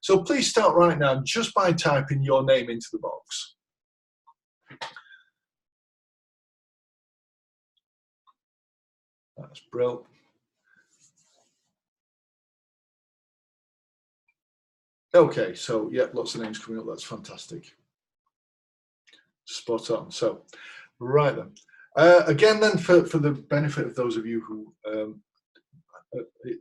So please start right now just by typing your name into the box. That's brilliant. Okay, so yeah, lots of names coming up. That's fantastic. Spot on. So, right then. Again, then, for the benefit of those of you who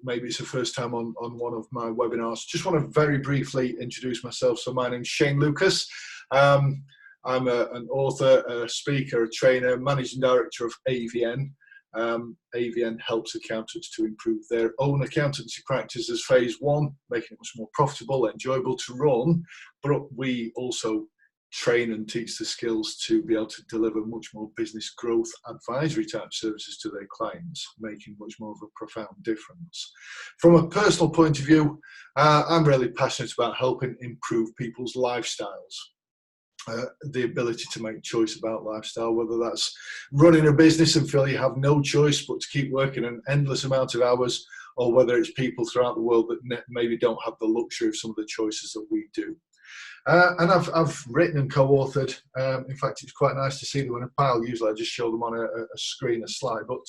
maybe it's the first time on one of my webinars, just want to very briefly introduce myself. So my name's Shane Lucas. I'm an author, a speaker, a trainer, managing director of AVN. AVN helps accountants to improve their own accountancy practice as phase one, making it much more profitable, enjoyable to run. But we also train and teach the skills to be able to deliver much more business growth advisory type services to their clients, making much more of a profound difference. From a personal point of view, I'm really passionate about helping improve people's lifestyles. The ability to make choice about lifestyle, whether that's running a business and feel you have no choice but to keep working an endless amount of hours, or whether it's people throughout the world that maybe don't have the luxury of some of the choices that we do. And I've written and co-authored. In fact, it's quite nice to see them in a pile. Usually I just show them on a screen, a slide. But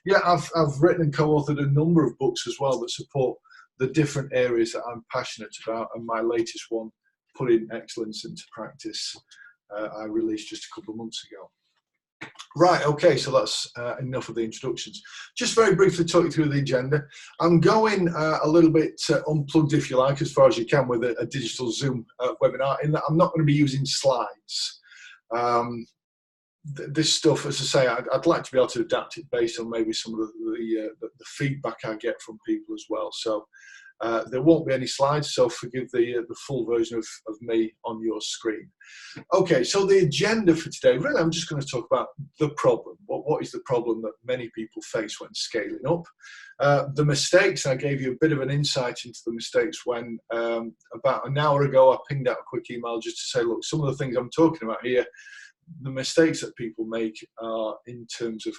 yeah, I've written and co-authored a number of books as well that support the different areas that I'm passionate about. And my latest one, Putting Excellence into Practice, I released just a couple of months ago. Right, okay, so that's enough of the introductions. Just very briefly talk you through the agenda. I'm going a little bit unplugged, if you like, as far as you can with a digital Zoom webinar, in that I'm not going to be using slides. This stuff, as I say, I'd like to be able to adapt it based on maybe some of the feedback I get from people as well. So there won't be any slides, so forgive the full version of me on your screen. Okay, so the agenda for today, really I'm just going to talk about the problem. What is the problem that many people face when scaling up? The mistakes, and I gave you a bit of an insight into the mistakes when about an hour ago I pinged out a quick email just to say, look, some of the things I'm talking about here, the mistakes that people make are in terms of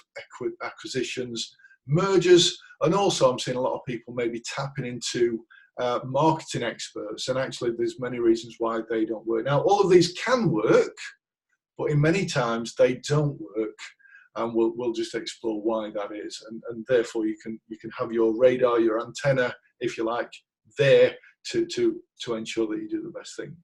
acquisitions, mergers, and also I'm seeing a lot of people maybe tapping into marketing experts, and actually there's many reasons why they don't work. Now, all of these can work, but in many times they don't work, and we'll just explore why that is, and therefore you can have your radar, your antenna, if you like, there to ensure that you do the best thing.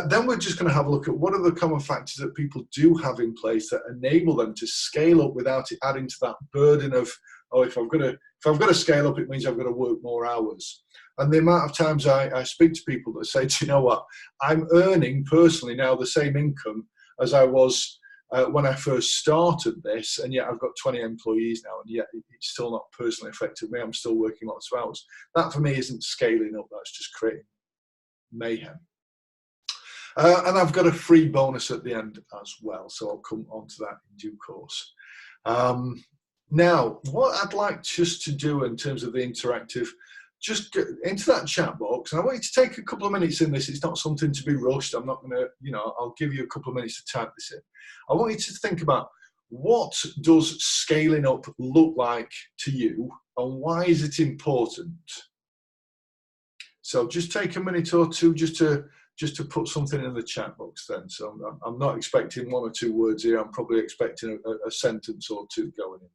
Then we're just going to have a look at what are the common factors that people do have in place that enable them to scale up without it adding to that burden of, oh, if I've got to scale up, it means I've got to work more hours. And the amount of times I speak to people that say, do you know what, I'm earning personally now the same income as I was when I first started this, and yet I've got 20 employees now, and yet it's still not personally affected me. I'm still working lots of hours. That for me isn't scaling up, that's just creating mayhem. And I've got a free bonus at the end as well, so I'll come on to that in due course. Now, what I'd like just to do in terms of the interactive, just get into that chat box, and I want you to take a couple of minutes in this. It's not something to be rushed. I'm not going to, I'll give you a couple of minutes to type this in. I want you to think about, what does scaling up look like to you, and why is it important? So just take a minute or two just to put something in the chat box then. So I'm not expecting one or two words here. I'm probably expecting a sentence or two going in there.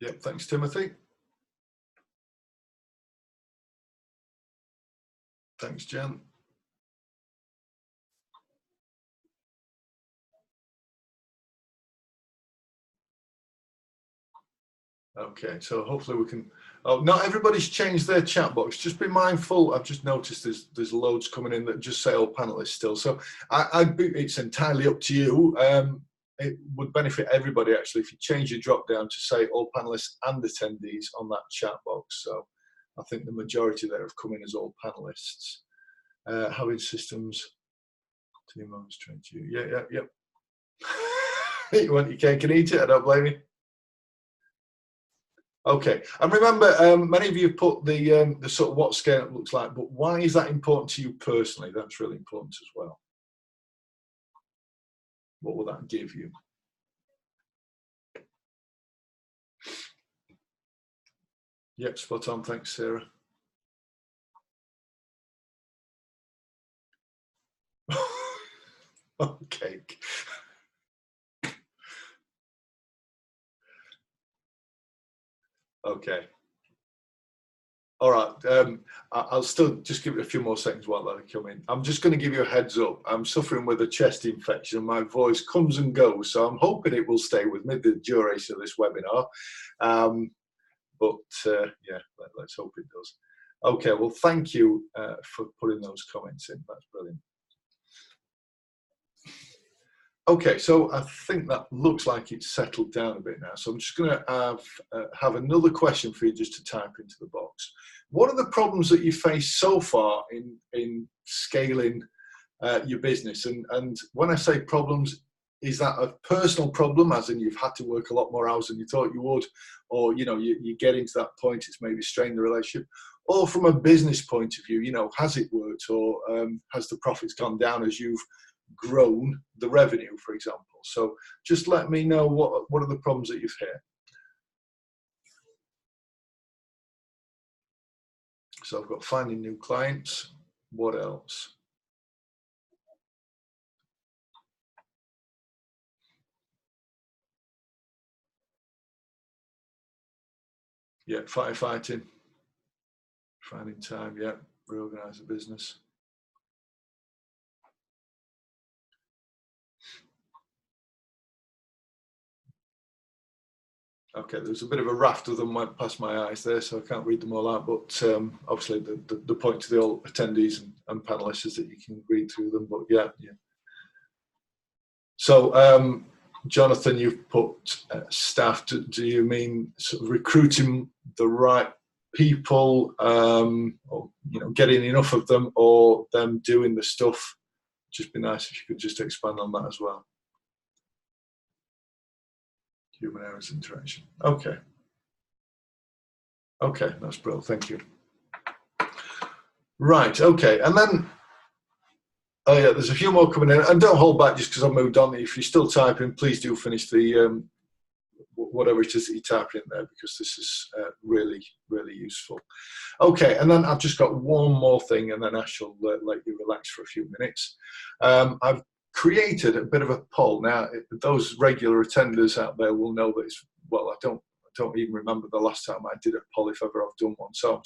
Yep, thanks, Timothy. Thanks, Jen. Okay, so hopefully we can. Oh, not everybody's changed their chat box. Just be mindful. I've just noticed there's loads coming in that just say all panelists still. So it's entirely up to you. It would benefit everybody actually if you change your drop down to say all panelists and attendees on that chat box. So I think the majority there have come in as all panelists. Having systems, team members trained you. Yeah. You want your cake and eat it, I don't blame you. Okay, and remember, many of you put the sort of what scale it looks like, but why is that important to you personally? That's really important as well. What will that give you? Yep, spot on. Thanks, Sarah. Okay. Okay. All right. I'll still just give it a few more seconds while they come in. I'm just going to give you a heads up. I'm suffering with a chest infection and my voice comes and goes. So I'm hoping it will stay with me the duration of this webinar. Yeah, let's hope it does. Okay. Well, thank you for putting those comments in. That's brilliant. Okay, so I think that looks like it's settled down a bit now. So I'm just going to have another question for you just to type into the box. What are the problems that you face so far in scaling your business? And when I say problems, is that a personal problem, as in you've had to work a lot more hours than you thought you would, or you get into that point, it's maybe strained the relationship, or from a business point of view, has it worked, or has the profits gone down as you've grown the revenue, for example? So just let me know what are the problems that you've hit. So I've got finding new clients. What else? Yeah, firefighting, finding time. Yeah, reorganize the business. Okay, there's a bit of a raft of them went past my eyes there, so I can't read them all out, but obviously the point to the all attendees and panelists is that you can read through them, but yeah. So, Jonathan, you've put staff. Do you mean sort of recruiting the right people, or getting enough of them, or them doing the stuff? Just be nice if you could just expand on that as well. Human errors interaction. Okay. Okay, that's brilliant. Thank you. Right. Okay, and then oh yeah, there's a few more coming in, and don't hold back just because I moved on. If you're still typing, please do finish the whatever it is that you type in there, because this is really, really useful. Okay, and then I've just got one more thing, and then I shall let you relax for a few minutes. I've created a bit of a poll. Now, those regular attenders out there will know that it's, well, I don't even remember the last time I did a poll, if ever I've done one. So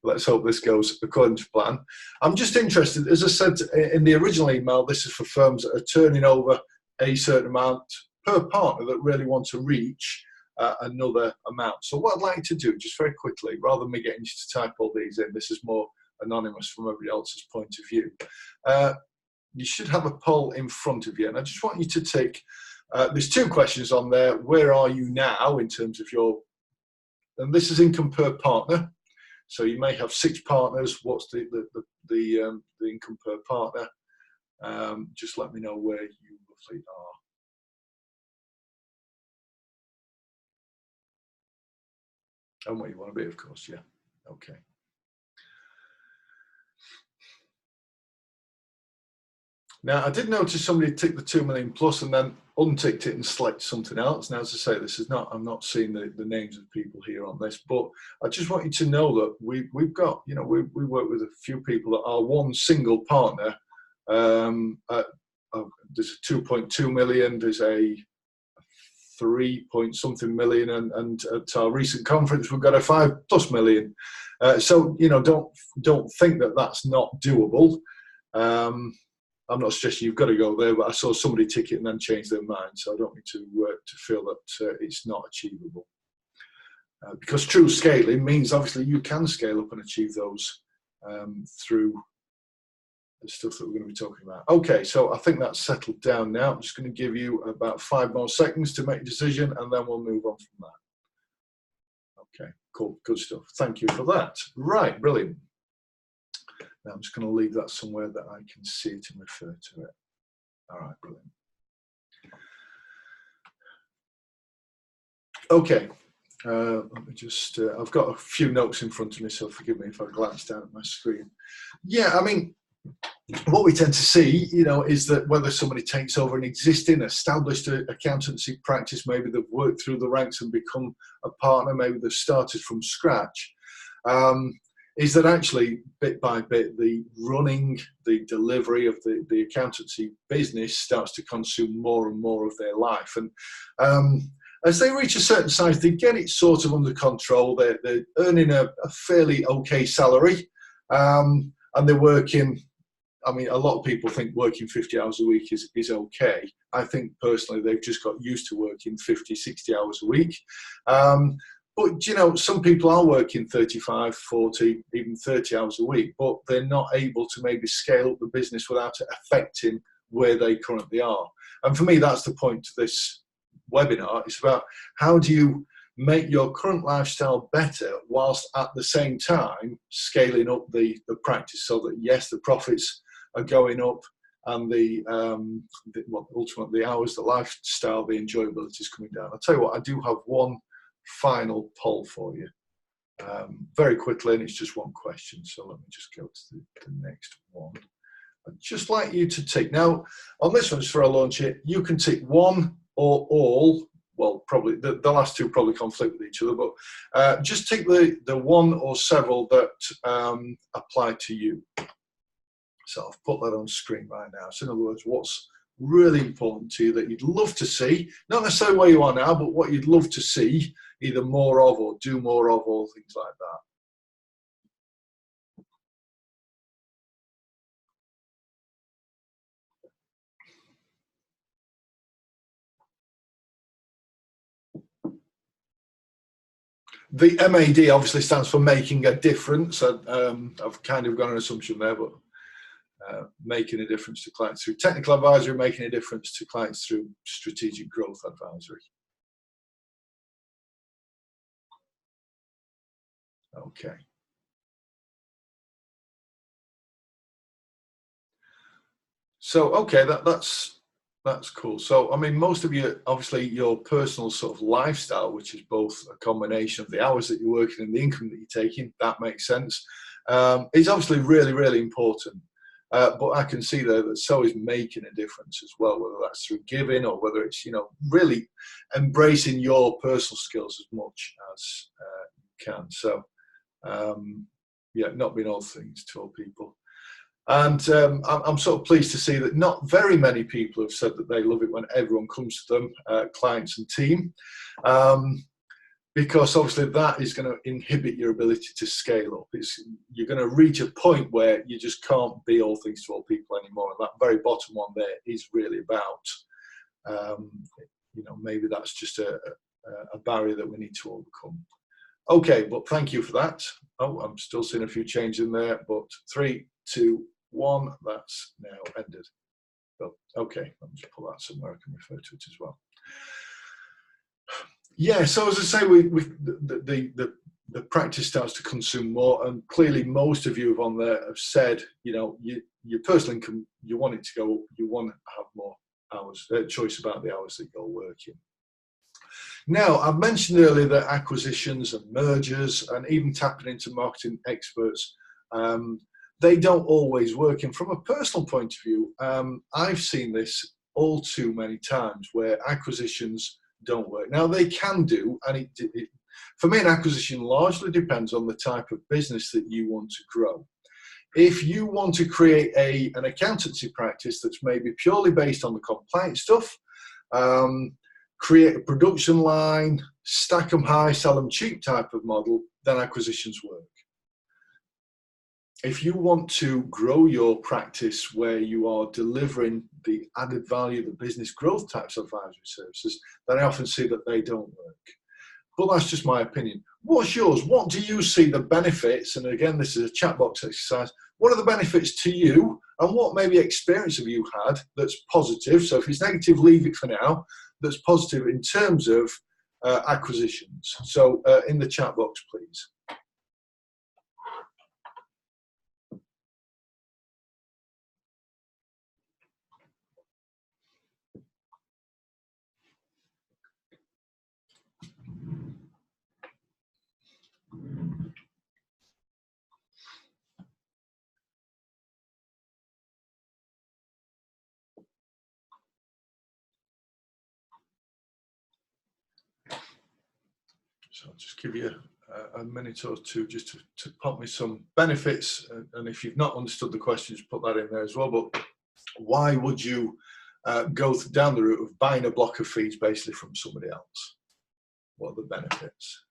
let's hope this goes according to plan. I'm just interested, as I said in the original email, this is for firms that are turning over a certain amount per partner that really want to reach another amount. So what I'd like to do, just very quickly, rather than me getting you to type all these in, this is more anonymous from everybody else's point of view. You should have a poll in front of you, and I just want you to take, there's two questions on there. Where are you now in terms of your, and this is income per partner. So you may have 6 partners. What's the income per partner? Just let me know where you roughly are. And what you want to be, of course, yeah. Okay. Now, I did notice somebody ticked the 2 million plus and then unticked it and selected something else. Now, as I say, this is not, I'm not seeing the names of people here on this, but I just want you to know that we've got, we work with a few people that are one single partner. There's a 2.2 million, there's a 3 something million, and at our recent conference we've got a 5+ million. So don't think that that's not doable. I'm not suggesting you've got to go there, but I saw somebody tick it and then change their mind, so I don't need to feel that it's not achievable. Because true scaling means obviously you can scale up and achieve those through the stuff that we're going to be talking about. Okay, so I think that's settled down now. I'm just going to give you about 5 more seconds to make a decision, and then we'll move on from that. Okay, cool, good stuff. Thank you for that. Right, brilliant. Now I'm just going to leave that somewhere that I can see it and refer to it. All right, brilliant. Okay, Let me just, I've got a few notes in front of me, so forgive me if I glance down at my screen. Yeah, I mean, what we tend to see, is that whether somebody takes over an existing, established accountancy practice, maybe they've worked through the ranks and become a partner, maybe they've started from scratch, is that actually, bit by bit, the running, the delivery of the accountancy business starts to consume more and more of their life. And as they reach a certain size, they get it sort of under control. They're earning a fairly okay salary, and they're working. I mean, a lot of people think working 50 hours a week is okay. I think personally they've just got used to working 50, 60 hours a week. But, some people are working 35, 40, even 30 hours a week, but they're not able to maybe scale up the business without it affecting where they currently are. And for me, that's the point to this webinar. It's about how do you make your current lifestyle better whilst at the same time scaling up the practice so that, yes, the profits are going up and ultimately the hours, the lifestyle, the enjoyability is coming down. I'll tell you what, I do have one final poll for you very quickly, and it's just one question, so let me just go to the next one. I'd just like you to tick, now on this one, just for a launch it, you can tick one or all. Well, probably the last two probably conflict with each other, but just tick the one or several that apply to you. So I've put that on screen right now. So in other words, what's really important to you that you'd love to see, not necessarily where you are now, but what you'd love to see either more of or do more of, or things like that. The MAD obviously stands for making a difference. I've kind of got an assumption there, but making a difference to clients through technical advisory, making a difference to clients through strategic growth advisory. Okay. So, okay, that's cool. So, I mean, most of you, obviously, your personal sort of lifestyle, which is both a combination of the hours that you're working and the income that you're taking, that makes sense, is obviously really, really important. But I can see there that so is making a difference as well, whether that's through giving or whether it's, really embracing your personal skills as much as you can. So, yeah, not being all things to all people. And I'm sort of pleased to see that not very many people have said that they love it when everyone comes to them, clients and team, because obviously that is going to inhibit your ability to scale up. You're going to reach a point where you just can't be all things to all people anymore. And that very bottom one there is really about, maybe that's just a barrier that we need to overcome. Okay, but thank you for that. Oh, I'm still seeing a few changes in there, but 3, 2, 1, that's now ended. Oh, okay, let me just pull that somewhere I can refer to it as well. Yeah, so as I say, the practice starts to consume more, and clearly most of you on there have said, your personal income, you want it to go up, you want to have more hours, choice about the hours that you're working. Now, I've mentioned earlier that acquisitions and mergers and even tapping into marketing experts, they don't always work. And from a personal point of view, I've seen this all too many times where acquisitions don't work. Now, they can do, and for me, an acquisition largely depends on the type of business that you want to grow. If you want to create an accountancy practice that's maybe purely based on the compliance stuff, create a production line, stack them high, sell them cheap type of model, then acquisitions work. If you want to grow your practice where you are delivering the added value, the business growth types of advisory services, then I often see that they don't work. But that's just my opinion. What's yours? What do you see the benefits? And again, this is a chat box exercise. What are the benefits to you? And what maybe experience have you had that's positive? So if it's negative, leave it for now. That's positive in terms of acquisitions. So in the chat box, please. So I'll just give you a minute or two just to pop me some benefits. And if you've not understood the questions, put that in there as well. But why would you go down the route of buying a block of fees basically from somebody else? What are the benefits?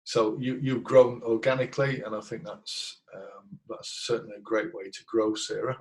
So you've grown organically, and I think that's certainly a great way to grow, Sarah.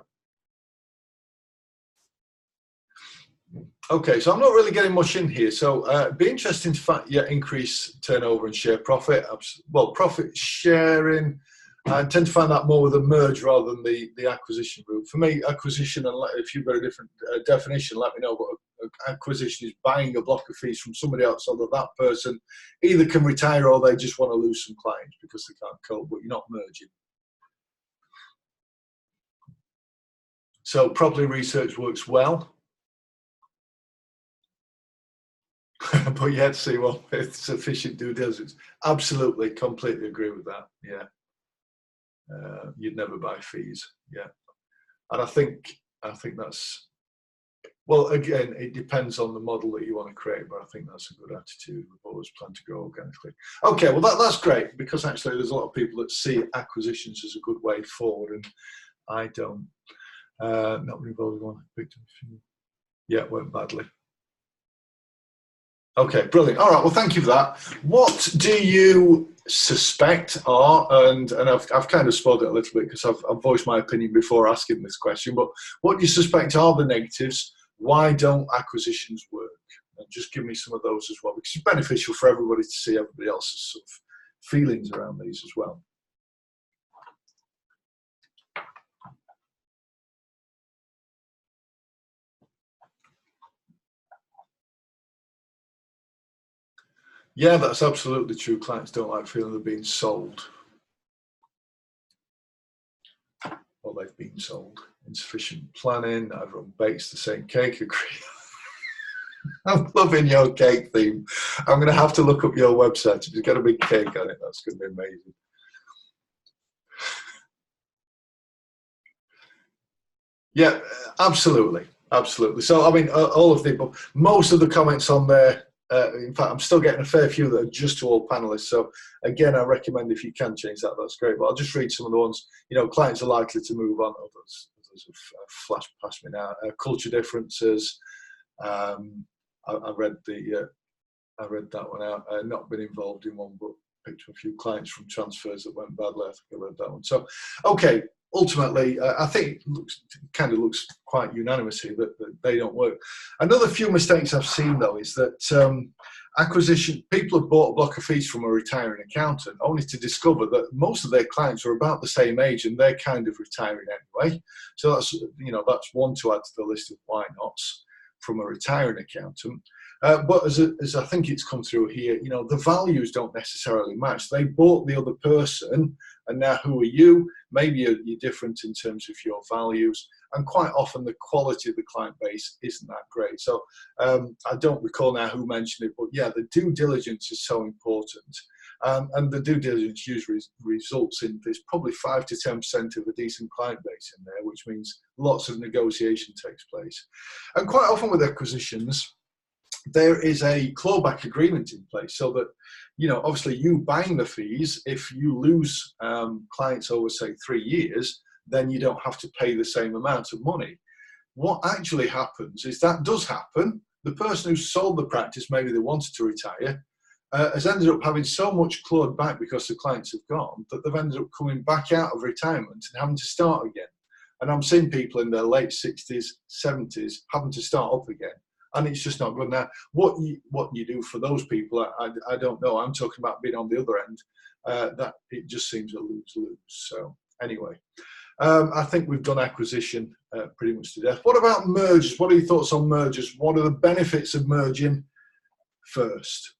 Okay, so I'm not really getting much in here. So it'd be interesting to increase turnover and share profit. Well, profit sharing, I tend to find that more with a merge rather than the acquisition route. For me, acquisition, and if you've got a different definition, let me know. But acquisition is buying a block of fees from somebody else so that person either can retire or they just want to lose some clients because they can't cope, but you're not merging. So properly research works well. But you had to see, well, it's sufficient due diligence. Absolutely, completely agree with that. Yeah, you'd never buy fees. Yeah, and I think that's, well, again, it depends on the model that you want to create, but I think that's a good attitude. We've always planned to grow organically. Okay, well that's great, because actually there's a lot of people that see acquisitions as a good way forward, and I don't. Not involved in one. Yeah, it went badly. Okay, brilliant. All right, well, thank you for that. What do you suspect are, and I've kind of spoiled it a little bit because I've voiced my opinion before asking this question, but what do you suspect are the negatives? Why don't acquisitions work? And just give me some of those as well, because it's beneficial for everybody to see everybody else's sort of feelings around these as well. Yeah, that's absolutely true. Clients don't like feeling they're being sold. Well, they've been sold. Insufficient planning, everyone bakes the same cake. Agree. I'm loving your cake theme. I'm going to have to look up your website. If you've got a big cake on it, that's going to be amazing. Yeah, absolutely. Absolutely. So, I mean, all of most of the comments on there, in fact, I'm still getting a fair few that are just to all panelists. So, again, I recommend if you can change that, that's great. But I'll just read some of the ones. You know, clients are likely to move on. Others have flashed past me now. Culture differences. I read that one out. Not been involved in one, but picked up a few clients from transfers that went badly. I think I read that one. So, okay. Ultimately, I think it looks quite unanimous here that they don't work. Another few mistakes I've seen, though, is that acquisition, people have bought a block of fees from a retiring accountant only to discover that most of their clients are about the same age and they're kind of retiring anyway. So that's one to add to the list of why nots from a retiring accountant. But as I think it's come through here, you know, the values don't necessarily match. They bought the other person, and now who are you? Maybe you're different in terms of your values, and quite often the quality of the client base isn't that great. So I don't recall now who mentioned it, but yeah, the due diligence is so important. And the due diligence usually results in there's probably 5 to 10% of a decent client base in there, which means lots of negotiation takes place. And quite often with acquisitions, there is a clawback agreement in place so that, you know, obviously you buying the fees, if you lose clients over, say, 3 years, then you don't have to pay the same amount of money. What actually happens is that does happen. The person who sold the practice, maybe they wanted to retire, has ended up having so much clawed back because the clients have gone that they've ended up coming back out of retirement and having to start again. And I'm seeing people in their late 60s, 70s having to start up again. And it's just not good. Now, what you do for those people, I don't know. I'm talking about being on the other end. That it just seems a lose-lose. So anyway, I think we've done acquisition pretty much to death. What about mergers? What are your thoughts on mergers? What are the benefits of merging first?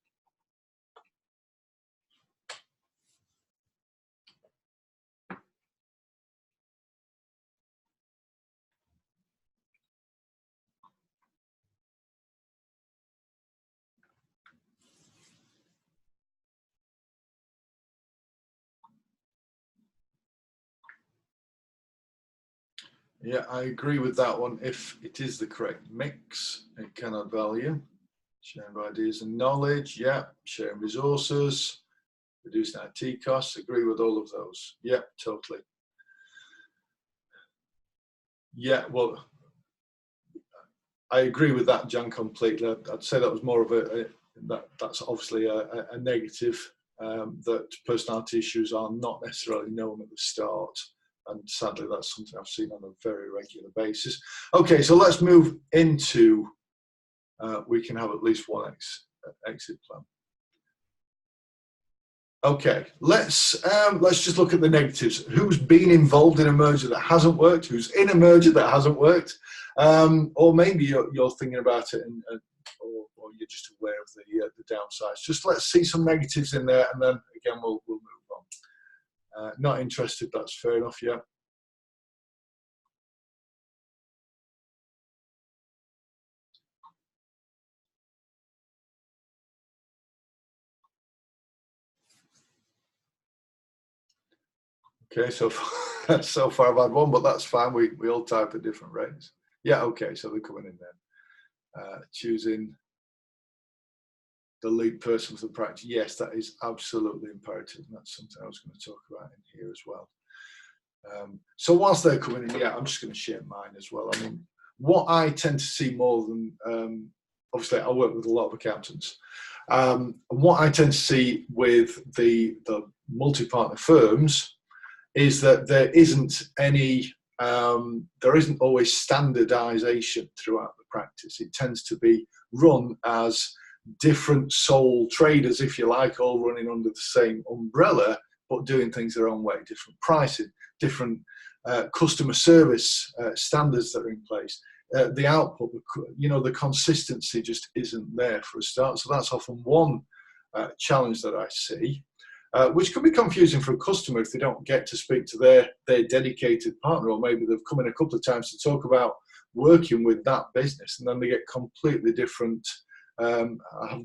Yeah, I agree with that one. If it is the correct mix, it can add value. Sharing of ideas and knowledge, yeah. Sharing resources, reducing IT costs, agree with all of those. Yeah, totally. Yeah, well, I agree with that, Jan, completely. I'd say that was more of that's obviously a negative, that personality issues are not necessarily known at the start. And sadly, that's something I've seen on a very regular basis. Okay, so let's move into, we can have at least one exit plan. Okay, let's just look at the negatives. Who's been involved in a merger that hasn't worked? Who's in a merger that hasn't worked? Or maybe you're thinking about it or you're just aware of the downsides. Just let's see some negatives in there, and then again we'll move on. Not interested. That's fair enough. Yeah. Okay, so so far I've had one, but that's fine. We all type at different rates. Yeah. Okay, so they're coming in then. Choosing the lead person for the practice. Yes, that is absolutely imperative. And that's something I was going to talk about in here as well. So whilst they're coming in, yeah, I'm just going to share mine as well. I mean, what I tend to see more than, obviously I work with a lot of accountants. What I tend to see with the multi-partner firms is that there isn't always standardization throughout the practice. It tends to be run as different sole traders, if you like, all running under the same umbrella, but doing things their own way, different pricing, different customer service standards that are in place. The output, the consistency just isn't there for a start. So that's often one challenge that I see, which can be confusing for a customer if they don't get to speak to their dedicated partner, or maybe they've come in a couple of times to talk about working with that business, and then they get completely different, have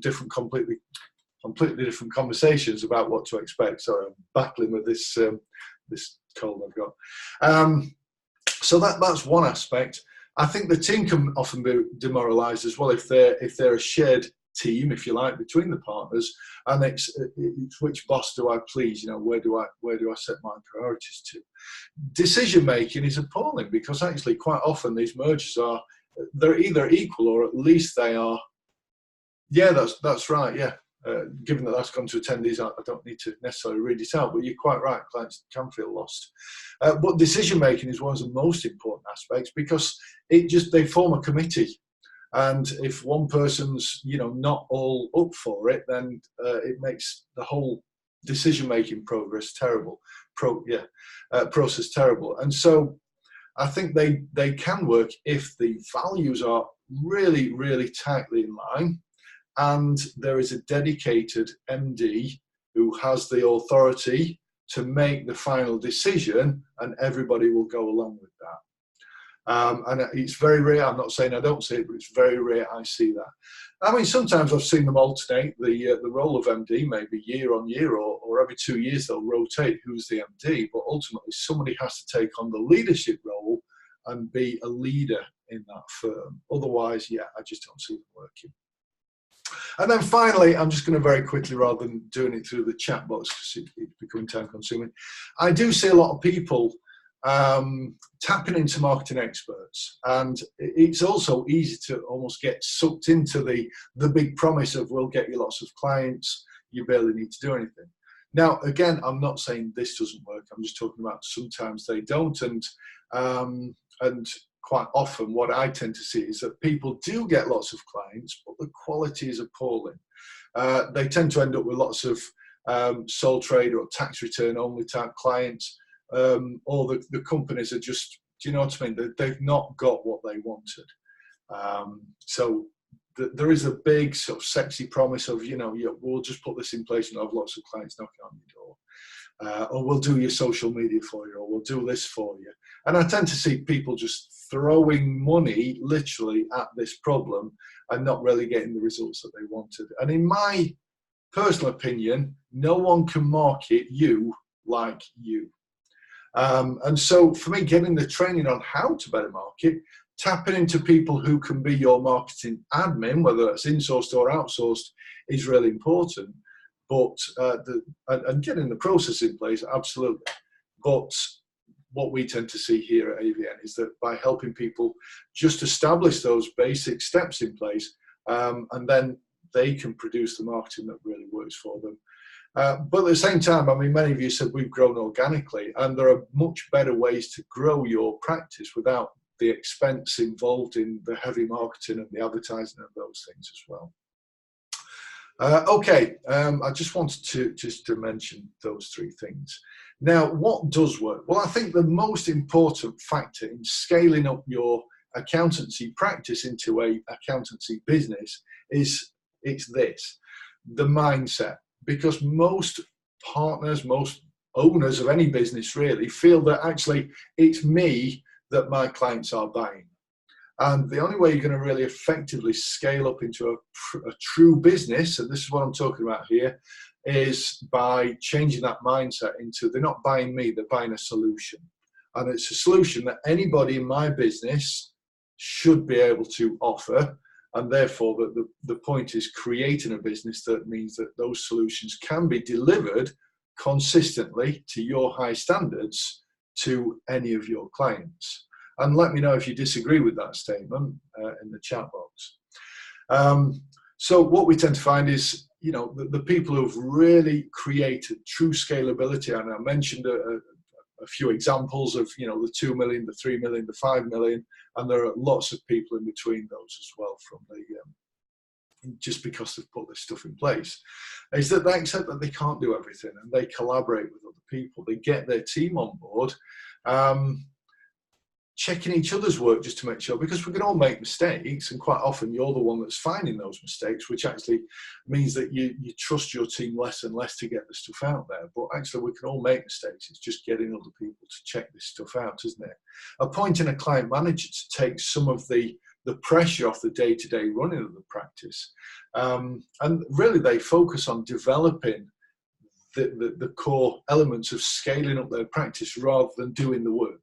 completely different conversations about what to expect. Sorry, I'm battling with this cold I've got. So that's one aspect. I think the team can often be demoralised as well if they're a shared team, if you like, between the partners, and it's which boss do I please? Where do I set my priorities to? Decision making is appalling, because actually quite often these mergers they're either equal, or at least they are. Yeah, that's right. Yeah. Given that that's gone to attendees, I don't need to necessarily read it out, but you're quite right, clients can feel lost. But decision making is one of the most important aspects, because they form a committee, and if one person's not all up for it, then it makes the whole decision making process terrible. And so I think they can work if the values are really, really tightly in line, and there is a dedicated MD who has the authority to make the final decision, and everybody will go along with that. And it's very rare. I'm not saying I don't see it, but it's very rare I see that. I mean, sometimes I've seen them alternate the role of MD, maybe year on year, or every 2 years they'll rotate who's the MD, but ultimately somebody has to take on the leadership role and be a leader in that firm. Otherwise, yeah, I just don't see them working. And then finally, I'm just going to very quickly, rather than doing it through the chat box because it's becoming time consuming, I do see a lot of people tapping into marketing experts, and it's also easy to almost get sucked into the big promise of we'll get you lots of clients, you barely need to do anything. Now, again, I'm not saying this doesn't work. I'm just talking about sometimes they don't, and quite often what I tend to see is that people do get lots of clients, but the quality is appalling. They tend to end up with lots of sole trader or tax return only type clients, or the companies are just, do you know what I mean? They've not got what they wanted. So there is a big sort of sexy promise of, we'll just put this in place and have lots of clients knocking on your door. Or we'll do your social media for you, or we'll do this for you. And I tend to see people just throwing money literally at this problem and not really getting the results that they wanted. And in my personal opinion, no one can market you like you. And so for me, getting the training on how to better market Tapping into people who can be your marketing admin, whether that's insourced or outsourced, is really important. But and getting the process in place, absolutely. But what we tend to see here at AVN is that by helping people just establish those basic steps in place, and then they can produce the marketing that really works for them. But at the same time, I mean, many of you said we've grown organically, and there are much better ways to grow your practice without the expense involved in the heavy marketing and the advertising of those things as well. Okay, I just wanted to mention those three things. Now, what does work? Well, I think the most important factor in scaling up your accountancy practice into a accountancy business is this, the mindset. Because most partners, most owners of any business really feel that actually it's me that my clients are buying. And the only way you're going to really effectively scale up into a true business, and this is what I'm talking about here, is by changing that mindset into they're not buying me, they're buying a solution. And it's a solution that anybody in my business should be able to offer. And therefore, the point is creating a business that means that those solutions can be delivered consistently to your high standards to any of your clients. And let me know if you disagree with that statement in the chat box. So what we tend to find is, you know, the people who've really created true scalability, and I mentioned a few examples of, you know, the 2 million, the 3 million, the 5 million, and there are lots of people in between those as well from the, just because they've put this stuff in place, is that they accept that they can't do everything and they collaborate with other people. They get their team on board, checking each other's work just to make sure, because we can all make mistakes, and quite often you're the one that's finding those mistakes, which actually means that you trust your team less and less to get the stuff out there. But actually we can all make mistakes. It's just getting other people to check this stuff out, isn't it? Appointing a client manager to take some of the pressure off the day-to-day running of the practice. And really they focus on developing the core elements of scaling up their practice rather than doing the work.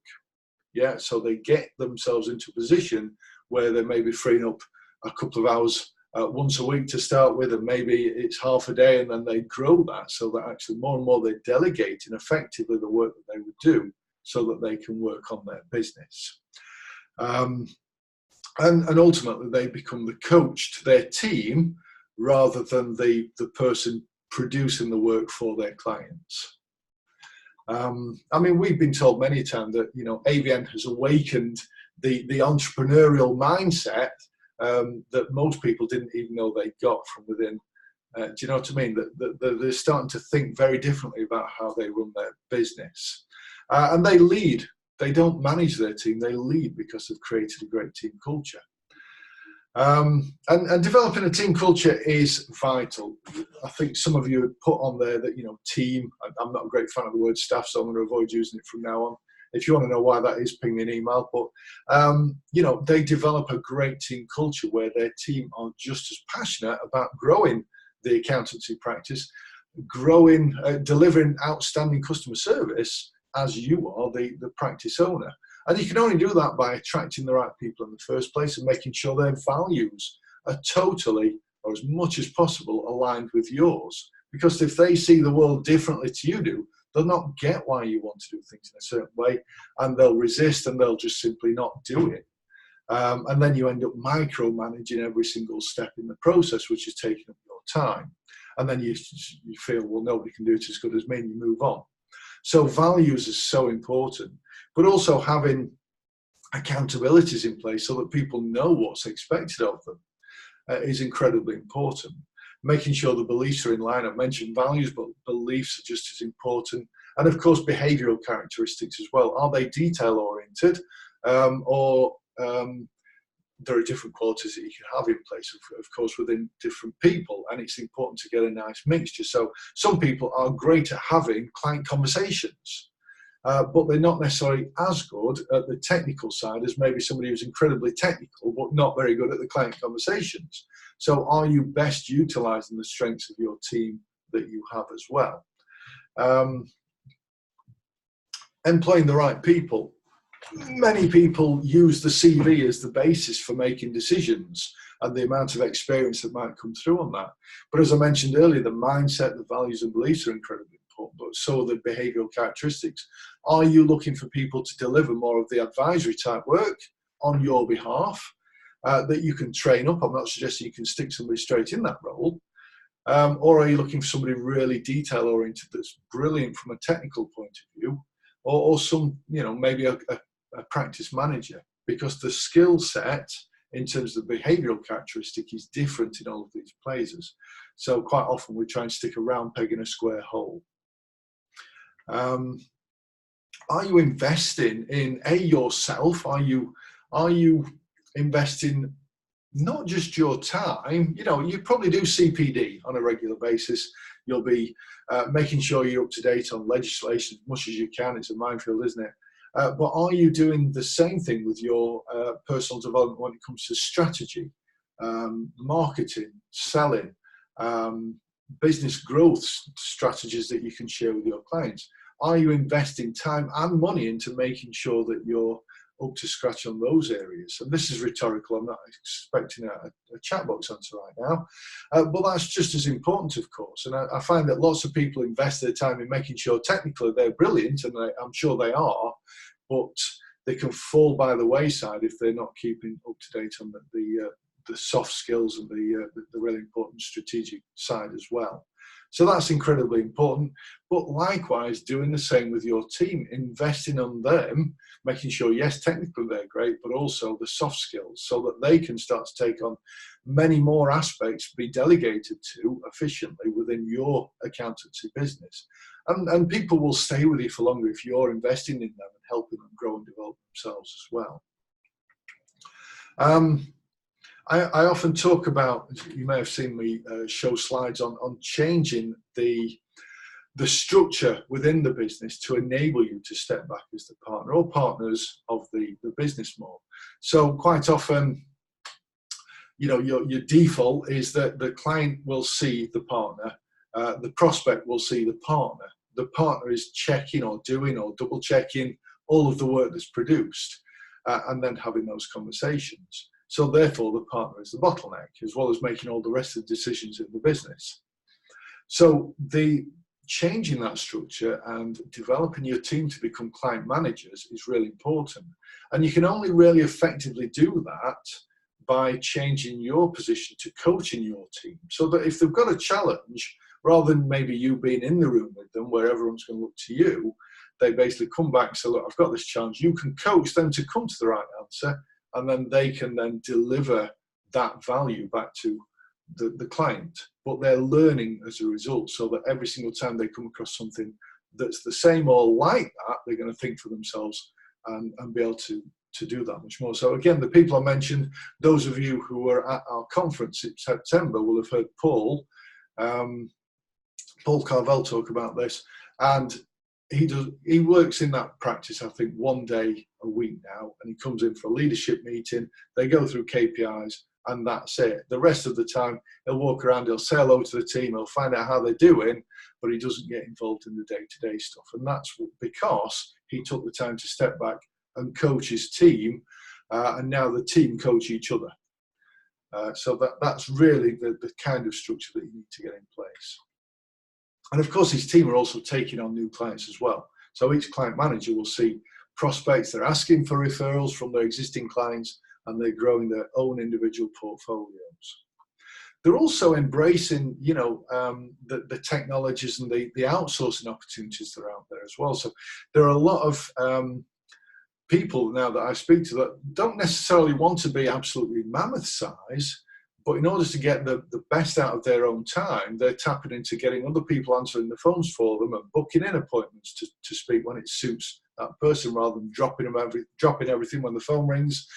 Yeah, so they get themselves into a position where they may be freeing up a couple of hours once a week to start with, and maybe it's half a day, and then they grow that so that actually more and more they're delegating effectively the work that they would do so that they can work on their business. And ultimately they become the coach to their team rather than the person producing the work for their clients. I mean, we've been told many times that, you know, AVN has awakened the entrepreneurial mindset that most people didn't even know they got from within. Do you know what I mean? That they're starting to think very differently about how they run their business. And they lead. They don't manage their team, they lead because they've created a great team culture. And developing a team culture is vital. I think some of you had put on there that, you know, team, I'm not a great fan of the word staff, so I'm going to avoid using it from now on. If you want to know why that is, ping me an email. But, you know, they develop a great team culture where their team are just as passionate about growing the accountancy practice, growing, delivering outstanding customer service as you are the practice owner. And you can only do that by attracting the right people in the first place and making sure their values are totally, or as much as possible, aligned with yours. Because if they see the world differently to you do, they'll not get why you want to do things in a certain way, and they'll resist and they'll just simply not do it. And then you end up micromanaging every single step in the process, which is taking up your time. And then you feel, well, nobody can do it as good as me, and you move on. So values is so important, but also having accountabilities in place so that people know what's expected of them is incredibly important. Making sure the beliefs are in line. I mentioned values, but beliefs are just as important. And of course, behavioral characteristics as well. Are they detail oriented, or there are different qualities that you can have in place, of course, within different people, and it's important to get a nice mixture. So some people are great at having client conversations, but they're not necessarily as good at the technical side as maybe somebody who's incredibly technical, but not very good at the client conversations. So are you best utilizing the strengths of your team that you have as well? Employing the right people. many people use the CV as the basis for making decisions and the amount of experience that might come through on that. But as I mentioned earlier, the mindset, the values and beliefs are incredibly important, but so are the behavioural characteristics. Are you looking for people to deliver more of the advisory type work on your behalf that you can train up? I'm not suggesting you can stick somebody straight in that role. Or are you looking for somebody really detail oriented that's brilliant from a technical point of view, or some, maybe a practice manager, because the skill set in terms of the behavioural characteristic is different in all of these places. So quite often we try and stick a round peg in a square hole. Are you investing in yourself? Are you investing not just your time? You probably do CPD on a regular basis. You'll be making sure you're up to date on legislation as much as you can. It's a minefield, isn't it? But are you doing the same thing with your personal development when it comes to strategy, marketing, selling, business growth strategies that you can share with your clients? Are you investing time and money into making sure that you're up to scratch on those areas? And this is rhetorical. I'm not expecting a chat box answer right now, but that's just as important, of course. And I find that lots of people invest their time in making sure technically they're brilliant, and I'm sure they are, but they can fall by the wayside if they're not keeping up to date on the soft skills and the really important strategic side as well. So that's incredibly important. But likewise, doing the same with your team, investing on them, making sure, yes, technically they're great, but also the soft skills, so that they can start to take on many more aspects, be delegated to efficiently within your accountancy business. And people will stay with you for longer if you're investing in them and helping them grow and develop themselves as well. I often talk about, you may have seen me show slides on changing the structure within the business to enable you to step back as the partner or partners of the business more. So quite often, your default is that the client will see the partner, the prospect will see the partner. The partner is checking or doing or double checking all of the work that's produced and then having those conversations. So therefore, the partner is the bottleneck, as well as making all the rest of the decisions in the business. So the changing that structure and developing your team to become client managers is really important. And you can only really effectively do that by changing your position to coaching your team, so that if they've got a challenge, rather than maybe you being in the room with them where everyone's going to look to you, they basically come back and say, look, I've got this challenge. You can coach them to come to the right answer, and then they can then deliver that value back to the client. But they're learning as a result, so that every single time they come across something that's the same or like that, they're going to think for themselves and be able to do that much more. So again, the people I mentioned, those of you who were at our conference in September will have heard Paul Carvel talk about this, and he works in that practice, I think, 1 day a week now, and he comes in for a leadership meeting. They go through KPIs, and that's it. The rest of the time, he'll walk around, he'll say hello to the team, he'll find out how they're doing, but he doesn't get involved in the day-to-day stuff. And that's because he took the time to step back and coach his team, and now the team coach each other. So that's really the kind of structure that you need to get in place. And of course, his team are also taking on new clients as well. So each client manager will see prospects, they're asking for referrals from their existing clients, and they're growing their own individual portfolios. They're also embracing, the technologies and the outsourcing opportunities that are out there as well. So there are a lot of people now that I speak to that don't necessarily want to be absolutely mammoth size, but in order to get the best out of their own time, they're tapping into getting other people answering the phones for them and booking in appointments to speak when it suits that person, rather than dropping everything when the phone rings.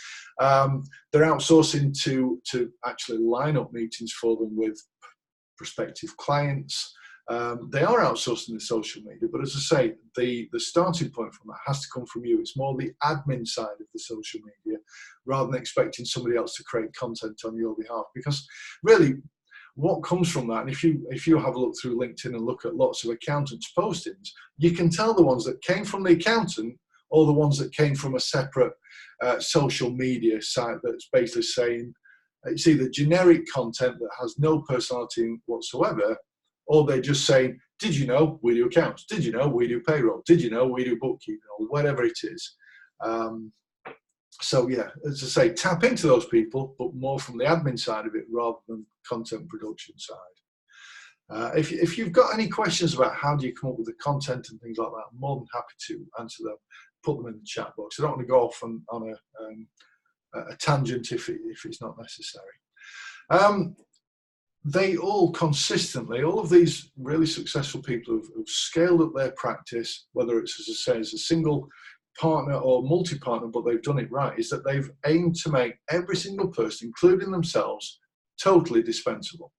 They're outsourcing to actually line up meetings for them with prospective clients. They are outsourcing the social media, but as I say, the starting point from that has to come from you. It's more the admin side of the social media, rather than expecting somebody else to create content on your behalf. Because really, what comes from that, and if you have a look through LinkedIn and look at lots of accountants' postings, you can tell the ones that came from the accountant or the ones that came from a separate social media site that's basically saying it's either generic content that has no personality whatsoever, or they're just saying, did you know we do accounts? Did you know we do payroll? Did you know we do bookkeeping? Or whatever it is. So yeah, as I say, tap into those people, but more from the admin side of it rather than content production side. If you've got any questions about how do you come up with the content and things like that, I'm more than happy to answer them, put them in the chat box. I don't want to go off on a tangent if it's not necessary. They all consistently, all of these really successful people who've scaled up their practice, whether it's, as I say, as a single partner or multi-partner, but they've done it right, is that they've aimed to make every single person, including themselves, totally dispensable.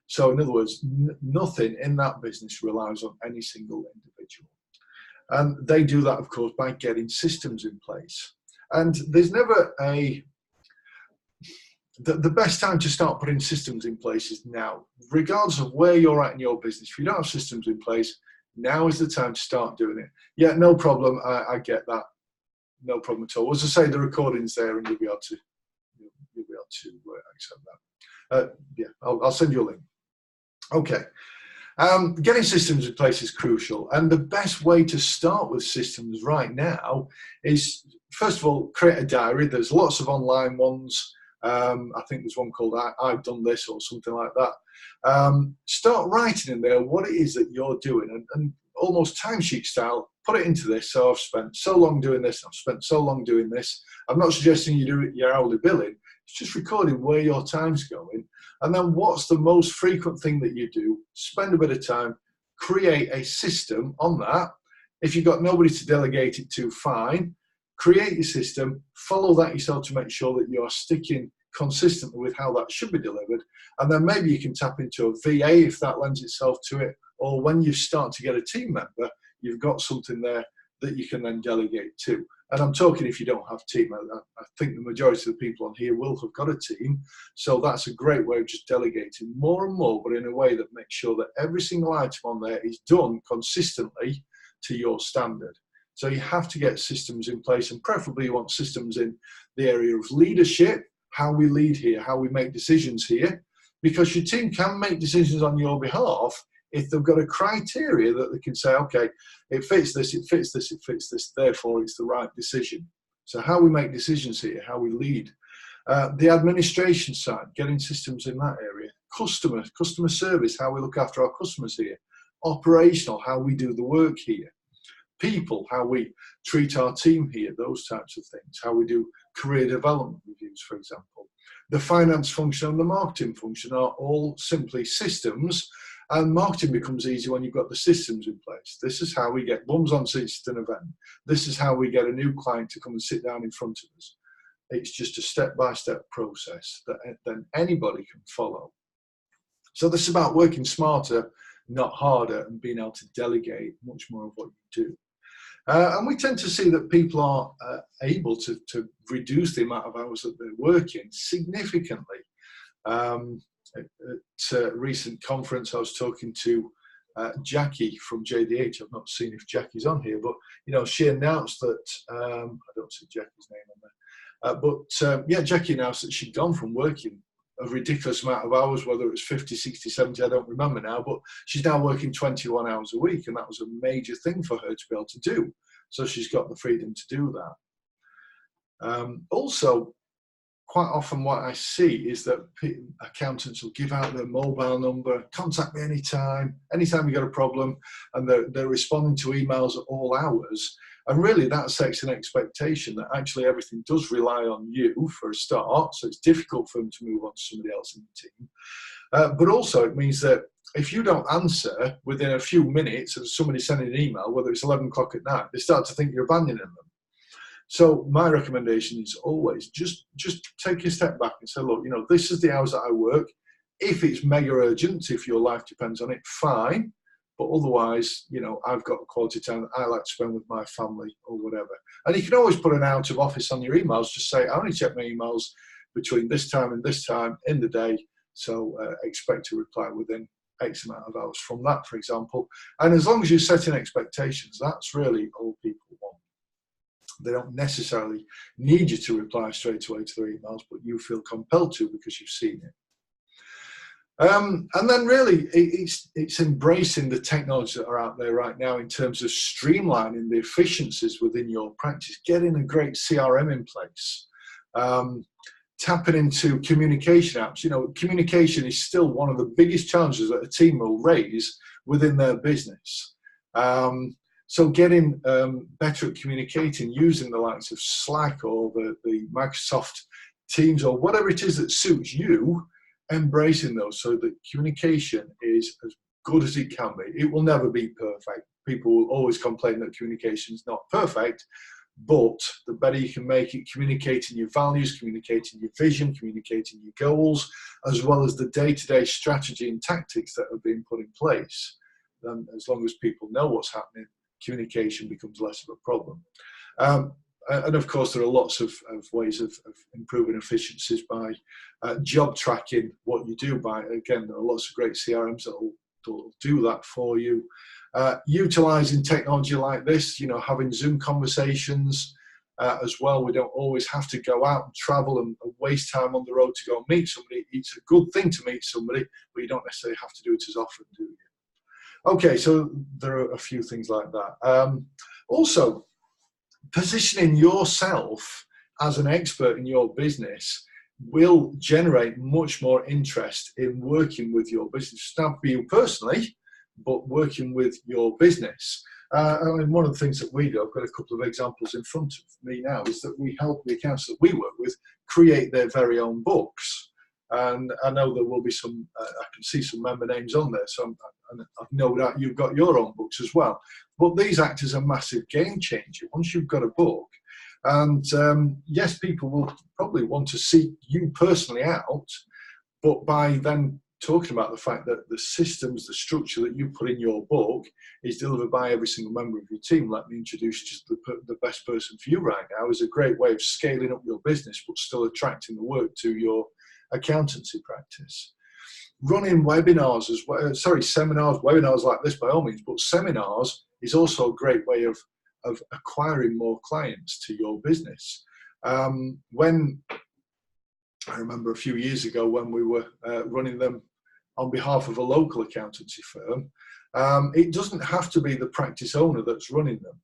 So in other words, nothing in that business relies on any single individual. And they do that, of course, by getting systems in place. And there's never the best time to start putting systems in place is now, regardless of where you're at in your business. If you don't have systems in place, now is the time to start doing it. Yeah, no problem. I get that. No problem at all. As I say, the recording's there, and you'll be able to accept that. Yeah, I'll send you a link. Okay. Getting systems in place is crucial, and the best way to start with systems right now is, first of all, create a diary. There's lots of online ones. I think there's one called I've Done This or something like that. Start writing in there what it is that you're doing, and almost timesheet style, put it into this. So I've spent so long doing this, I've spent so long doing this. I'm not suggesting you do it your hourly billing. It's just recording where your time's going. And then what's the most frequent thing that you do? Spend a bit of time, create a system on that. If you've got nobody to delegate it to, fine. Create your system, follow that yourself to make sure that you are sticking consistently with how that should be delivered. And then maybe you can tap into a VA if that lends itself to it. Or when you start to get a team member, you've got something there that you can then delegate to. And I'm talking if you don't have a team. I think the majority of the people on here will have got a team. So that's a great way of just delegating more and more, but in a way that makes sure that every single item on there is done consistently to your standard. So you have to get systems in place, and preferably you want systems in the area of leadership, how we lead here, how we make decisions here, because your team can make decisions on your behalf if they've got a criteria that they can say, okay, it fits this, it fits this, it fits this, therefore it's the right decision. So how we make decisions here, how we lead. The administration side, getting systems in that area. Customer service, how we look after our customers here. Operational, how we do the work here. People, how we treat our team here, those types of things, how we do career development reviews, for example. The finance function and the marketing function are all simply systems, and marketing becomes easy when you've got the systems in place. This is how we get bums on seats at an event. This is how we get a new client to come and sit down in front of us. It's just a step-by-step process that then anybody can follow. So this is about working smarter, not harder, and being able to delegate much more of what you do. And we tend to see that people are able to reduce the amount of hours that they're working significantly. At a recent conference, I was talking to Jackie from JDH. I've not seen if Jackie's on here, but she announced that I don't see Jackie's name on there. Yeah, Jackie announced that she'd gone from working a ridiculous amount of hours, whether it was 50, 60, 70, I don't remember now, but she's now working 21 hours a week, and that was a major thing for her to be able to do. So she's got the freedom to do that. Also, quite often what I see is that accountants will give out their mobile number, contact me anytime you got a problem, and they're responding to emails at all hours. And really that sets an expectation that actually everything does rely on you for a start, so it's difficult for them to move on to somebody else in the team. But also it means that if you don't answer within a few minutes of somebody sending an email, whether it's 11 o'clock at night, they start to think you're abandoning them. So my recommendation is always just take a step back and say, look, this is the hours that I work. If it's mega urgent, if your life depends on it, fine. But otherwise, I've got quality time that I like to spend with my family or whatever. And you can always put an out of office on your emails. Just say, I only check my emails between this time and this time in the day. So expect to reply within X amount of hours from that, for example. And as long as you're setting expectations, that's really all people want. They don't necessarily need you to reply straight away to their emails, but you feel compelled to because you've seen it. And then really, it's embracing the technologies that are out there right now in terms of streamlining the efficiencies within your practice, getting a great CRM in place, tapping into communication apps. You know, communication is still one of the biggest challenges that a team will raise within their business. So getting better at communicating using the likes of Slack or the Microsoft Teams or whatever it is that suits you, embracing those so that communication is as good as it can be. It will never be perfect. People will always complain that communication is not perfect, but the better you can make it, communicating your values, communicating your vision, communicating your goals, as well as the day-to-day strategy and tactics that are being put in place, then as long as people know what's happening, communication becomes less of a problem. And of course, there are lots of ways of improving efficiencies by job tracking what you do. By, again, there are lots of great CRMs that will do that for you. Utilizing technology like this, you know, having Zoom conversations as well. We don't always have to go out and travel and waste time on the road to go and meet somebody. It's a good thing to meet somebody, but you don't necessarily have to do it as often, do you? Okay, so there are a few things like that. Also, positioning yourself as an expert in your business will generate much more interest in working with your business. Not for you personally, but working with your business. I mean, one of the things that we do, I've got a couple of examples in front of me now, is that we help the accountants that we work with create their very own books. And I know there will be some, I can see some member names on there, so I've no doubt you've got your own books as well. But these act as a massive game changer once you've got a book. And yes, people will probably want to seek you personally out, but by then talking about the fact that the systems, the structure that you put in your book is delivered by every single member of your team, let me introduce just the best person for you right now, is a great way of scaling up your business, but still attracting the work to your accountancy practice. Running webinars as well, seminars, webinars like this by all means, but seminars is also a great way of acquiring more clients to your business. When I remember a few years ago when we were running them on behalf of a local accountancy firm, it doesn't have to be the practice owner that's running them.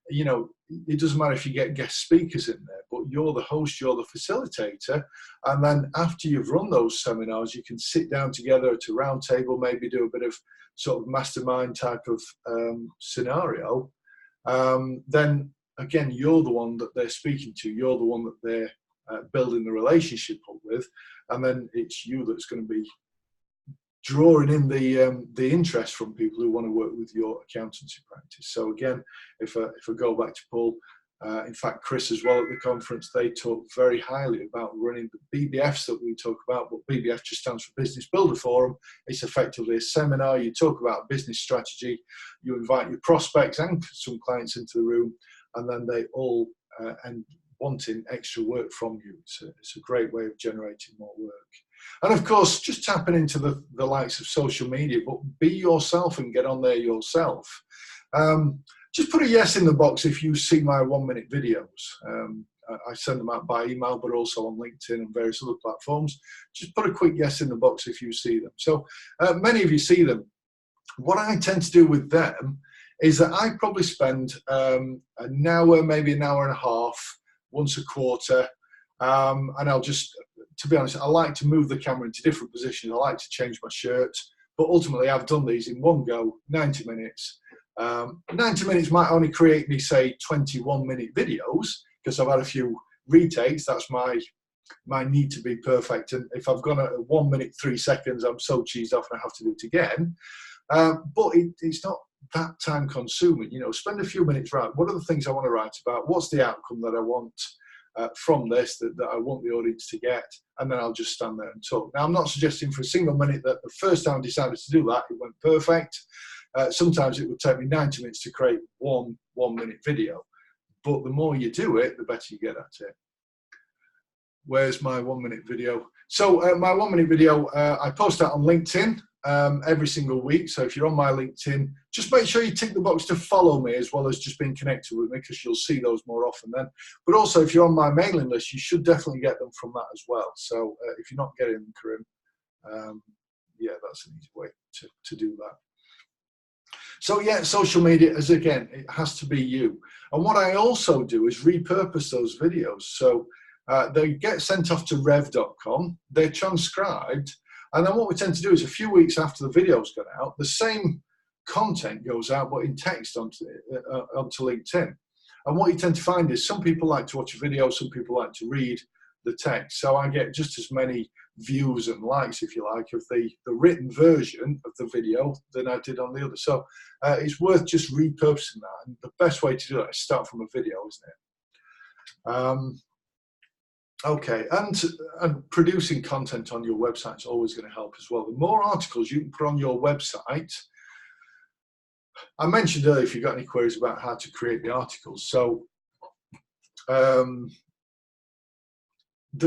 You know, it doesn't matter if you get guest speakers in there, but you're the host, you're the facilitator. And then after you've run those seminars, you can sit down together at a round table, maybe do a bit of sort of mastermind type of scenario. Then again, you're the one that they're speaking to, you're the one that they're building the relationship up with, and then it's you that's going to be drawing in the interest from people who want to work with your accountancy practice. So again, if I go back to Paul, in fact, Chris as well at the conference, they talk very highly about running the BBFs that we talk about, but BBF just stands for Business Builder Forum. It's effectively a seminar. You talk about business strategy, you invite your prospects and some clients into the room, and then they all end wanting extra work from you. It's a great way of generating more work. And of course, just tapping into the likes of social media, but be yourself and get on there yourself. Just put a yes in the box if you see my 1-minute videos. I send them out by email, but also on LinkedIn and various other platforms. Just put a quick yes in the box if you see them. So many of you see them. What I tend to do with them is that I probably spend an hour, maybe an hour and a half, once a quarter, and I'll just, to be honest, I like to move the camera into different positions. I like to change my shirt, but ultimately I've done these in one go, 90 minutes. 90 minutes might only create me, say, 21-minute videos, because I've had a few retakes. That's my need to be perfect. And if I've gone at 1 minute, 3 seconds, I'm so cheesed off and I have to do it again. But it's not that time consuming. You know, spend a few minutes, right, what are the things I want to write about? What's the outcome that I want from this, that I want the audience to get? And then I'll just stand there and talk. Now, I'm not suggesting for a single minute that the first time I decided to do that, it went perfect. Sometimes it would take me 90 minutes to create one 1-minute video. But the more you do it, the better you get at it. Where's my 1-minute video? So my 1-minute video, I post that on LinkedIn. every single week. So if you're on my LinkedIn, just make sure you tick the box to follow me as well as just being connected with me, because you'll see those more often then. But also, if you're on my mailing list, you should definitely get them from that as well. So if you're not getting them, Karim, yeah, that's an easy way to do that. So yeah, social media, as again, it has to be you. And what I also do is repurpose those videos. So they get sent off to rev.com, they're transcribed, and then what we tend to do is a few weeks after the video's gone out, the same content goes out, but in text onto LinkedIn. And what you tend to find is some people like to watch a video, some people like to read the text. So I get just as many views and likes, if you like, of the written version of the video than I did on the other. So it's worth just repurposing that. And the best way to do that is start from a video, isn't it? Okay, and producing content on your website is always going to help as well. The more articles you can put on your website, I mentioned earlier if you've got any queries about how to create the articles. So the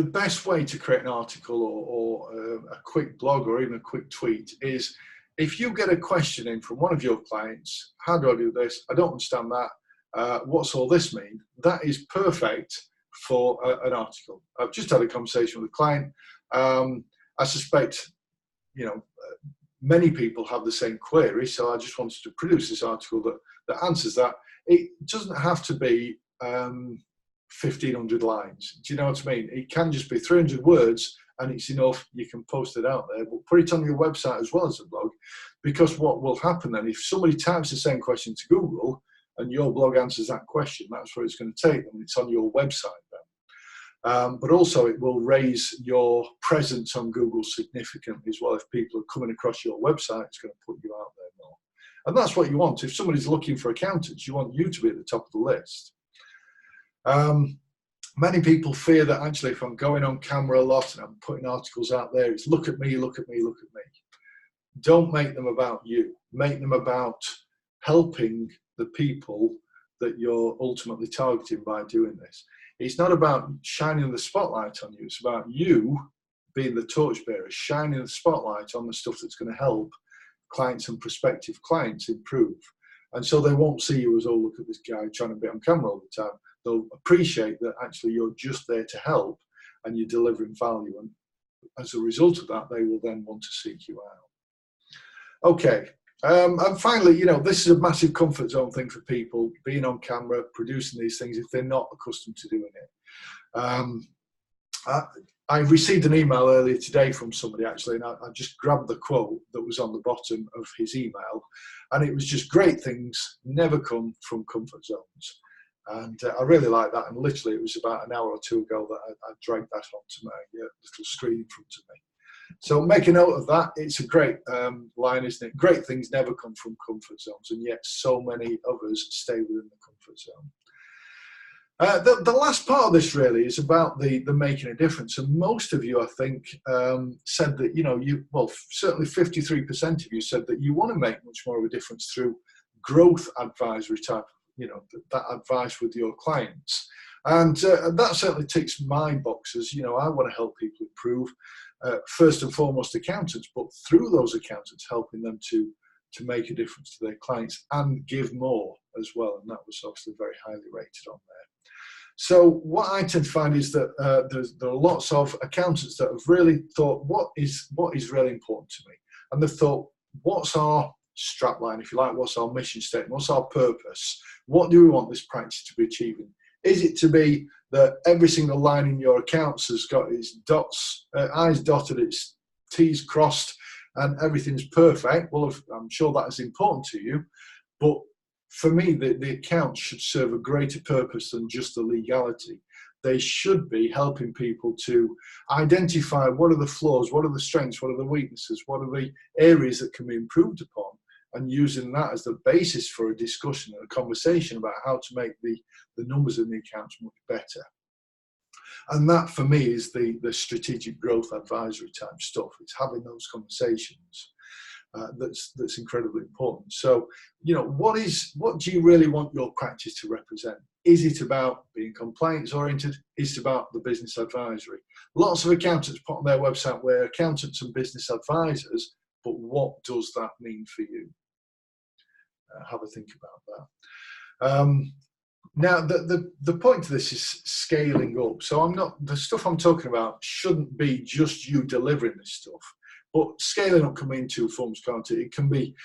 best way to create an article or a quick blog or even a quick tweet is if you get a question in from one of your clients, how do I do this? I don't understand that. What's all this mean? That is perfect for an article. I've just had a conversation with a client. I suspect, many people have the same query, so I just wanted to produce this article that answers that. It doesn't have to be 1,500 lines. Do you know what I mean? It can just be 300 words and it's enough. You can post it out there, but put it on your website as well as a blog, because what will happen then, if somebody types the same question to Google and your blog answers that question, that's where it's going to take them. It's on your website then. But also it will raise your presence on Google significantly as well. If people are coming across your website, it's going to put you out there more. And that's what you want. If somebody's looking for accountants, you want you to be at the top of the list. Many people fear that actually if I'm going on camera a lot and I'm putting articles out there, it's look at me, look at me, look at me. Don't make them about you. Make them about helping the people that you're ultimately targeting by doing this. It's not about shining the spotlight on you. It's about you being the torchbearer, shining the spotlight on the stuff that's going to help clients and prospective clients improve. And so they won't see you as, oh, look at this guy trying to be on camera all the time. They'll appreciate that actually you're just there to help and you're delivering value. And as a result of that, they will then want to seek you out. Okay. And finally, this is a massive comfort zone thing for people, being on camera, producing these things if they're not accustomed to doing it. I received an email earlier today from somebody actually, and I just grabbed the quote that was on the bottom of his email, and it was just great things never come from comfort zones. And I really like that, and literally it was about an hour or two ago that I dragged that onto my little screen in front of me. So make a note of that. It's a great line, isn't it? Great things never come from comfort zones, and yet so many others stay within the comfort zone. The last part of this really is about the making a difference. And most of you, I think, said that, certainly 53% of you said that you want to make much more of a difference through growth advisory type, that advice with your clients. And that certainly ticks my boxes. I want to help people improve. First and foremost accountants, but through those accountants, helping them to make a difference to their clients and give more as well. And that was obviously very highly rated on there. So what I tend to find is that there are lots of accountants that have really thought, what is really important to me? And they've thought, what's our strapline, if you like, what's our mission statement, what's our purpose? What do we want this practice to be achieving? Is it to be that every single line in your accounts has got its I's dotted, its T's crossed, and everything's perfect? Well, I'm sure that is important to you, but for me, the accounts should serve a greater purpose than just the legality. They should be helping people to identify what are the flaws, what are the strengths, what are the weaknesses, what are the areas that can be improved upon, and using that as the basis for a discussion and a conversation about how to make the numbers in the accounts much better. And that, for me, is the strategic growth advisory type stuff. It's having those conversations that's incredibly important. So, what do you really want your practice to represent? Is it about being compliance oriented? Is it about the business advisory? Lots of accountants put on their website we're accountants and business advisors, but what does that mean for you? Have a think about that. Now, the point to this is scaling up. So the stuff I'm talking about shouldn't be just you delivering this stuff, but scaling up can mean two forms, can't it? It can be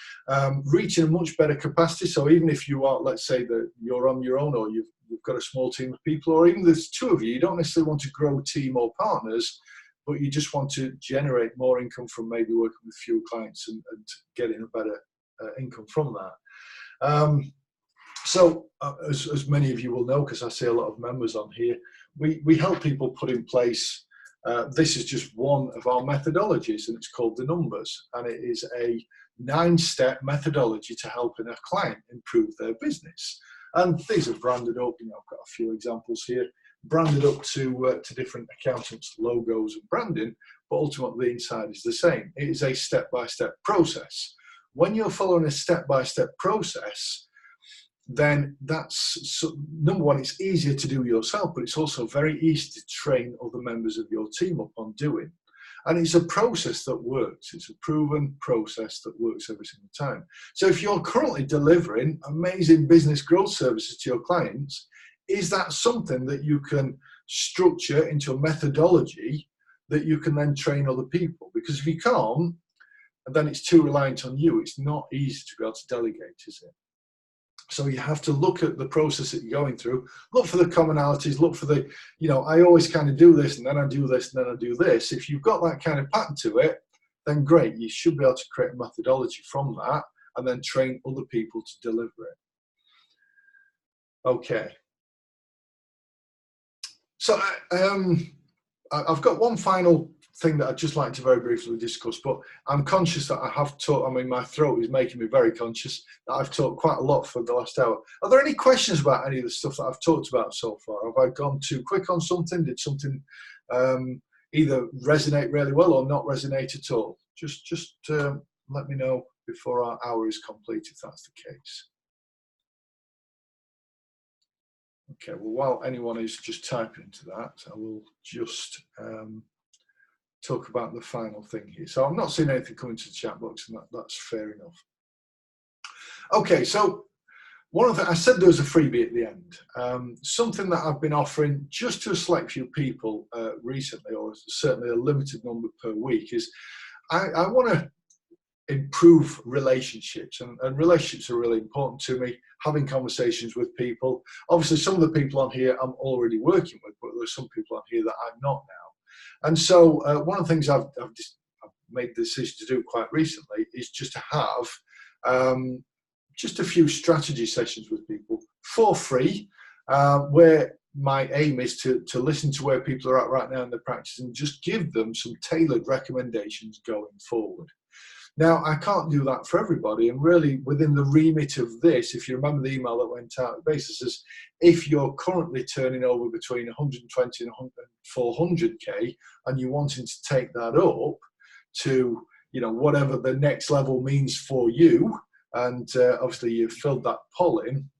reaching a much better capacity. So even if you are, let's say that you're on your own, or you've got a small team of people, or even there's two of you, you don't necessarily want to grow a team or partners, but you just want to generate more income from maybe working with fewer clients and getting a better income from that. So as many of you will know, because I see a lot of members on here, we help people put in place, this is just one of our methodologies, and it's called the numbers, and it is a 9-step methodology to helping a client improve their business. And these are branded up, I've got a few examples here, branded up to different accountants' logos and branding, but ultimately the inside is the same. It is a step-by-step process. When you're following a step-by-step process, then that's, number one, it's easier to do yourself, but it's also very easy to train other members of your team up on doing. And it's a process that works. It's a proven process that works every single time. So if you're currently delivering amazing business growth services to your clients, is that something that you can structure into a methodology that you can then train other people? Because if you can't, then it's too reliant on you. It's not easy to be able to delegate, is it? So you have to look at the process that you're going through, look for the commonalities, look for the, I always kind of do this, and then I do this, and then I do this. If you've got that kind of pattern to it, then great. You should be able to create a methodology from that and then train other people to deliver it. Okay. So I've got one final thing that I'd just like to very briefly discuss, but I'm conscious that I have talked, my throat is making me very conscious that I've talked quite a lot for the last hour. Are there any questions about any of the stuff that I've talked about so far? Have I gone too quick on something? Did something either resonate really well or not resonate at all? Just let me know before our hour is complete if that's the case. Okay, well, while anyone is just typing into that, I will just talk about the final thing here. So I'm not seeing anything coming to the chat box, and that's fair enough. Okay, so one of the, I said there was a freebie at the end. Something that I've been offering just to a select few people recently, or certainly a limited number per week, is I want to improve relationships, and relationships are really important to me. Having conversations with people. Obviously, some of the people on here I'm already working with, but there's some people on here that I'm not now. And so one of the things I've made the decision to do quite recently is just to have just a few strategy sessions with people for free, where my aim is to listen to where people are at right now in their practice and just give them some tailored recommendations going forward. Now, I can't do that for everybody, and really within the remit of this, if you remember the email that went out, the basis is if you're currently turning over between 120 and 400k and you're wanting to take that up to, whatever the next level means for you, and obviously you've filled that poll in,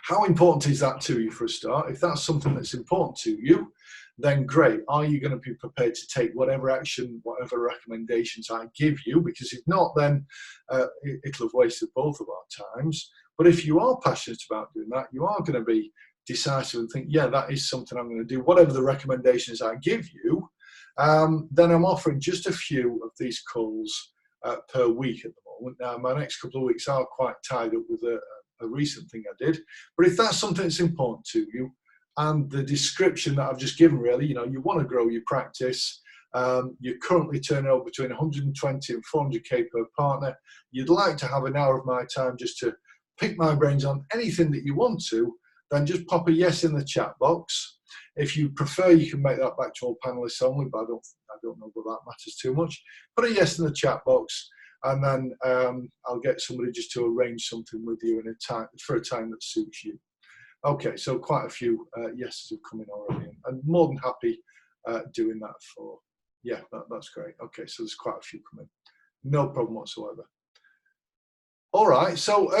how important is that to you for a start? If that's something that's important to you, then great. Are you going to be prepared to take whatever action, whatever recommendations I give you? Because if not, then it'll have wasted both of our times. But if you are passionate about doing that, you are going to be decisive and think, yeah, that is something I'm going to do. Whatever the recommendations I give you, then I'm offering just a few of these calls per week at the moment. Now, my next couple of weeks are quite tied up with a recent thing I did. But if that's something that's important to you, and the description that I've just given, really, you want to grow your practice, you're currently turning over between 120 and 400k per partner, you'd like to have an hour of my time just to pick my brains on anything that you want to, then just pop a yes in the chat box. If you prefer, you can make that back to all panelists only, but I don't know that that matters too much. Put a yes in the chat box, and then I'll get somebody just to arrange something with you for a time that suits you. Okay, so quite a few yeses have come in already, and more than happy doing that for, yeah, that's great. Okay, so there's quite a few coming. No problem whatsoever. All right, so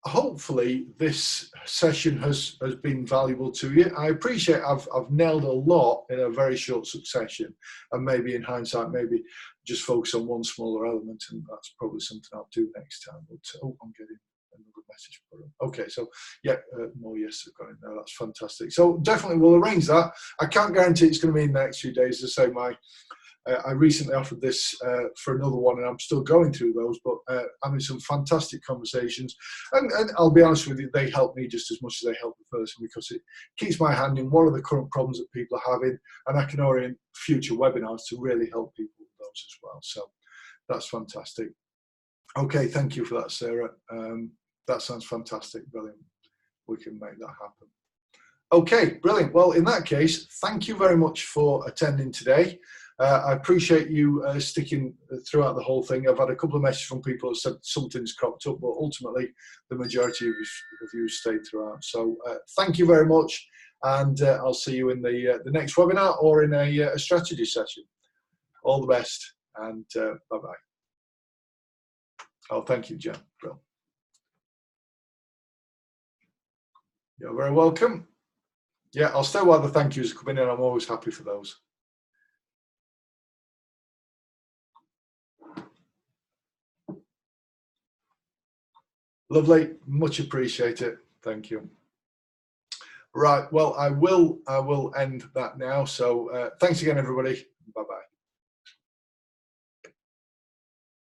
hopefully this session has been valuable to you. I appreciate I've nailed a lot in a very short succession, and maybe in hindsight, maybe just focus on one smaller element, and that's probably something I'll do next time. But oh, I'm getting another message for them. Okay, so yeah, more yes have got in there. That's fantastic. So definitely we'll arrange that. I can't guarantee it's going to be in the next few days. As I say, I recently offered this for another one, and I'm still going through those, but having some fantastic conversations. And I'll be honest with you, they help me just as much as they help the person, because it keeps my hand in what are the current problems that people are having, and I can orient future webinars to really help people with those as well. So that's fantastic. Okay, thank you for that, Sarah. That sounds fantastic. Brilliant. We can make that happen. Okay, brilliant. Well, in that case, thank you very much for attending today. I appreciate you sticking throughout the whole thing. I've had a couple of messages from people who said something's cropped up, but ultimately the majority of you stayed throughout. So thank you very much, and I'll see you in the next webinar or in a strategy session. All the best, and bye-bye. Oh, thank you, Jen. Brilliant. You're very welcome. Yeah, I'll stay while the thank yous are coming in. I'm always happy for those. Lovely, much appreciated. Thank you. Right, well, I will end that now. So thanks again, everybody. Bye-bye.